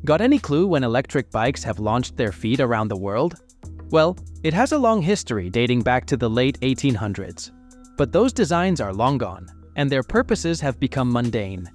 Got any clue when electric bikes have launched their feet around the world? Well, it has a long history dating back to the late 1800s. But those designs are long gone, and their purposes have become mundane.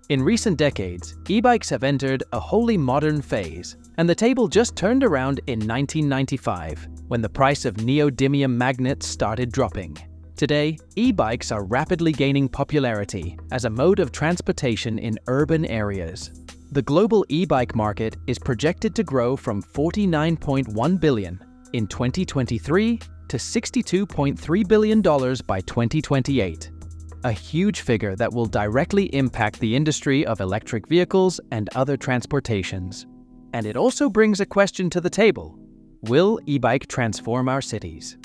In recent decades, e-bikes have entered a wholly modern phase, and the table just turned around in 1995, when the price of neodymium magnets started dropping. Today, e-bikes are rapidly gaining popularity as a mode of transportation in urban areas. The global e-bike market is projected to grow from $49.1 billion in 2023 to $62.3 billion by 2028. A huge figure that will directly impact the industry of electric vehicles and other transportations. And it also brings a question to the table. Will e-bike transform our cities?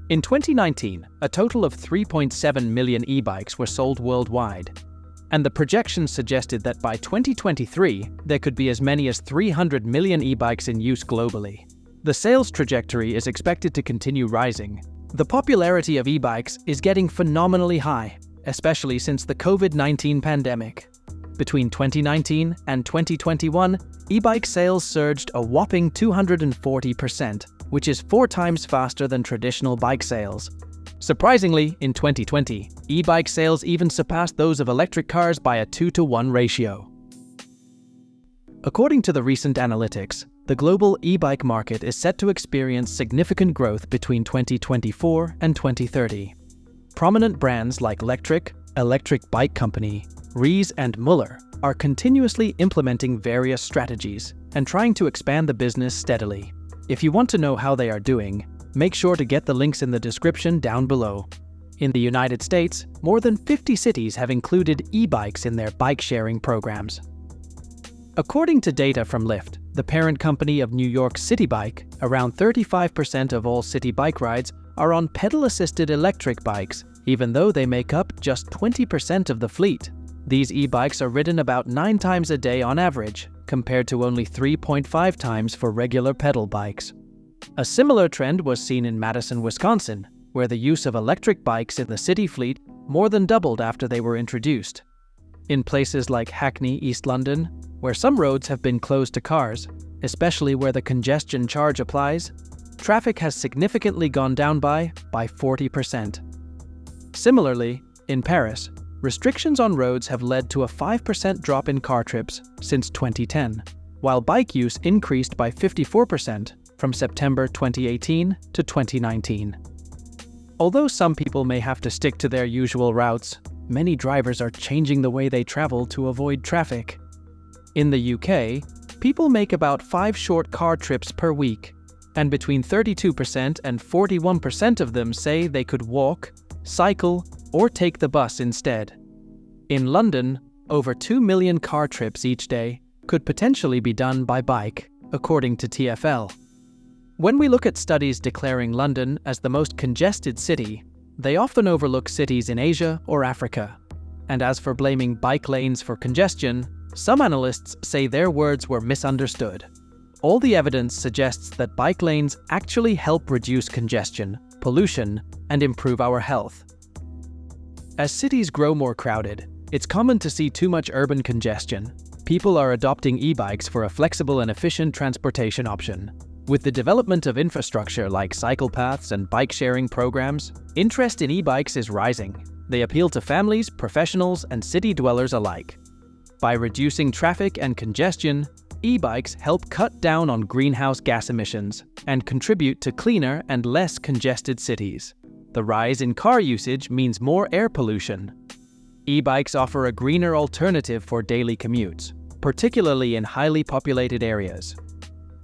In 2019, a total of 3.7 million e-bikes were sold worldwide, and the projections suggested that by 2023, there could be as many as 300 million e-bikes in use globally. The sales trajectory is expected to continue rising. The popularity of e-bikes is getting phenomenally high, especially since the COVID-19 pandemic. Between 2019 and 2021, e-bike sales surged a whopping 240%, which is 4 times faster than traditional bike sales. Surprisingly, in 2020, e-bike sales even surpassed those of electric cars by a 2-to-1 ratio. According to the recent analytics, the global e-bike market is set to experience significant growth between 2024 and 2030. Prominent brands like Electric Bike Company, Rees and Muller are continuously implementing various strategies and trying to expand the business steadily. If you want to know how they are doing, make sure to get the links in the description down below. In the United States, more than 50 cities have included e-bikes in their bike-sharing programs. According to data from Lyft, the parent company of New York City Bike, around 35% of all city bike rides are on pedal-assisted electric bikes, even though they make up just 20% of the fleet. These e-bikes are ridden about 9 times a day on average, compared to only 3.5 times for regular pedal bikes. A similar trend was seen in Madison, Wisconsin, where the use of electric bikes in the city fleet more than doubled after they were introduced. In places like Hackney, East London, where some roads have been closed to cars, especially where the congestion charge applies, traffic has significantly gone down by 40%. Similarly, in Paris, restrictions on roads have led to a 5% drop in car trips since 2010, while bike use increased by 54% from September 2018 to 2019. Although some people may have to stick to their usual routes, many drivers are changing the way they travel to avoid traffic. In the UK, people make about 5 short car trips per week, and between 32% and 41% of them say they could walk, cycle, or take the bus instead. In London, over 2 million car trips each day could potentially be done by bike, according to TfL. When we look at studies declaring London as the most congested city, they often overlook cities in Asia or Africa. And as for blaming bike lanes for congestion, some analysts say their words were misunderstood. All the evidence suggests that bike lanes actually help reduce congestion, pollution, and improve our health. As cities grow more crowded, it's common to see too much urban congestion. People are adopting e-bikes for a flexible and efficient transportation option. With the development of infrastructure like cycle paths and bike-sharing programs, interest in e-bikes is rising. They appeal to families, professionals, and city dwellers alike. By reducing traffic and congestion, e-bikes help cut down on greenhouse gas emissions and contribute to cleaner and less congested cities. The rise in car usage means more air pollution. E-bikes offer a greener alternative for daily commutes, particularly in highly populated areas.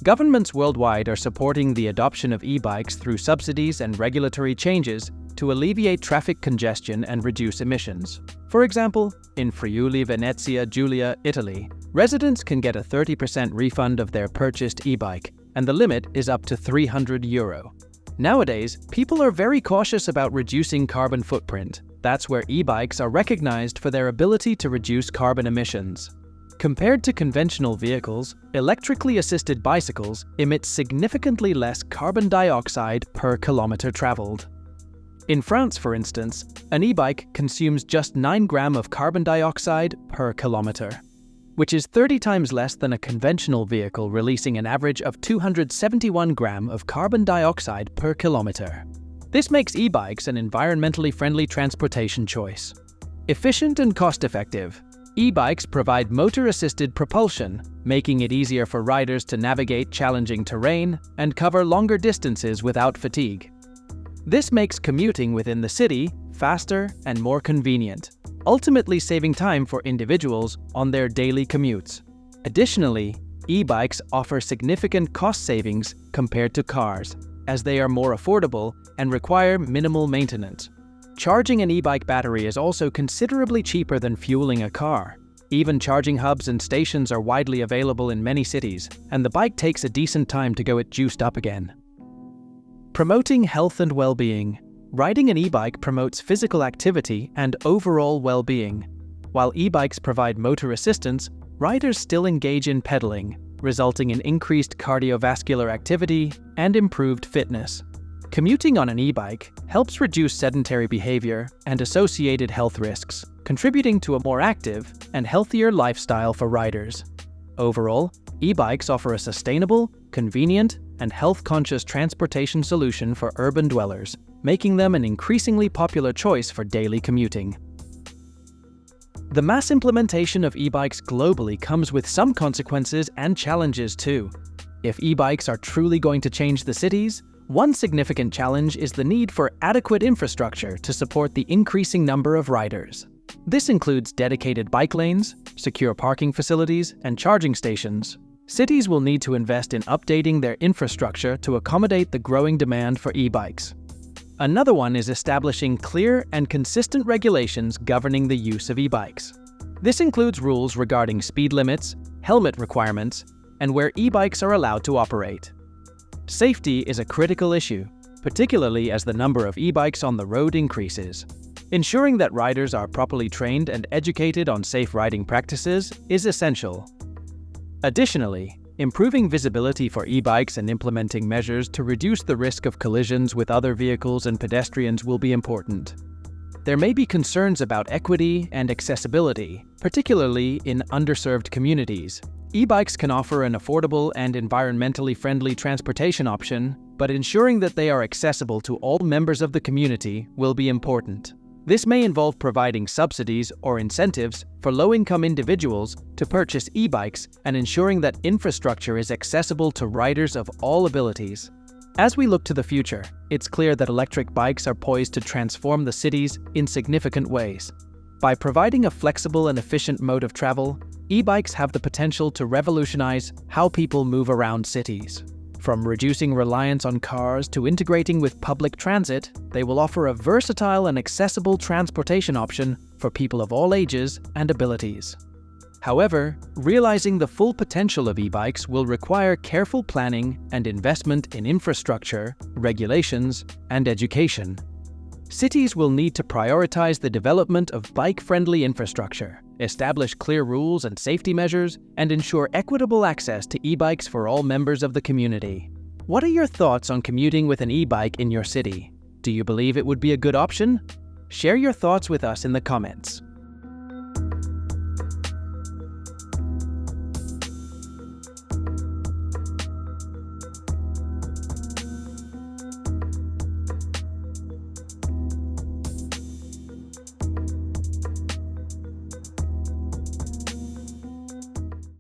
Governments worldwide are supporting the adoption of e-bikes through subsidies and regulatory changes to alleviate traffic congestion and reduce emissions. For example, in Friuli, Venezia Giulia, Italy, residents can get a 30% refund of their purchased e-bike, and the limit is up to €300. Nowadays, people are very cautious about reducing carbon footprint. That's where e-bikes are recognized for their ability to reduce carbon emissions. Compared to conventional vehicles, electrically assisted bicycles emit significantly less carbon dioxide per kilometer traveled. In France, for instance, an e-bike consumes just 9 grams of carbon dioxide per kilometer, which is 30 times less than a conventional vehicle releasing an average of 271 grams of carbon dioxide per kilometer. This makes e-bikes an environmentally friendly transportation choice. Efficient and cost-effective, e-bikes provide motor-assisted propulsion, making it easier for riders to navigate challenging terrain and cover longer distances without fatigue. This makes commuting within the city faster and more convenient, ultimately saving time for individuals on their daily commutes. Additionally, e-bikes offer significant cost savings compared to cars, as they are more affordable and require minimal maintenance. Charging an e-bike battery is also considerably cheaper than fueling a car. Even charging hubs and stations are widely available in many cities, and the bike takes a decent time to get juiced up again. Promoting health and well-being. Riding an e-bike promotes physical activity and overall well-being. While e-bikes provide motor assistance, riders still engage in pedaling, resulting in increased cardiovascular activity and improved fitness. Commuting on an e-bike helps reduce sedentary behavior and associated health risks, contributing to a more active and healthier lifestyle for riders. Overall, e-bikes offer a sustainable, convenient, and health-conscious transportation solution for urban dwellers, making them an increasingly popular choice for daily commuting. The mass implementation of e-bikes globally comes with some consequences and challenges too. If e-bikes are truly going to change the cities, one significant challenge is the need for adequate infrastructure to support the increasing number of riders. This includes dedicated bike lanes, secure parking facilities, and charging stations. Cities will need to invest in updating their infrastructure to accommodate the growing demand for e-bikes. Another one is establishing clear and consistent regulations governing the use of e-bikes. This includes rules regarding speed limits, helmet requirements, and where e-bikes are allowed to operate. Safety is a critical issue, particularly as the number of e-bikes on the road increases. Ensuring that riders are properly trained and educated on safe riding practices is essential. Additionally, improving visibility for e-bikes and implementing measures to reduce the risk of collisions with other vehicles and pedestrians will be important. There may be concerns about equity and accessibility, particularly in underserved communities. E-bikes can offer an affordable and environmentally friendly transportation option, but ensuring that they are accessible to all members of the community will be important. This may involve providing subsidies or incentives for low-income individuals to purchase e-bikes and ensuring that infrastructure is accessible to riders of all abilities. As we look to the future, it's clear that electric bikes are poised to transform the cities in significant ways. By providing a flexible and efficient mode of travel, e-bikes have the potential to revolutionize how people move around cities. From reducing reliance on cars to integrating with public transit, they will offer a versatile and accessible transportation option for people of all ages and abilities. However, realizing the full potential of e-bikes will require careful planning and investment in infrastructure, regulations, and education. Cities will need to prioritize the development of bike-friendly infrastructure, establish clear rules and safety measures, and ensure equitable access to e-bikes for all members of the community. What are your thoughts on commuting with an e-bike in your city? Do you believe it would be a good option? Share your thoughts with us in the comments.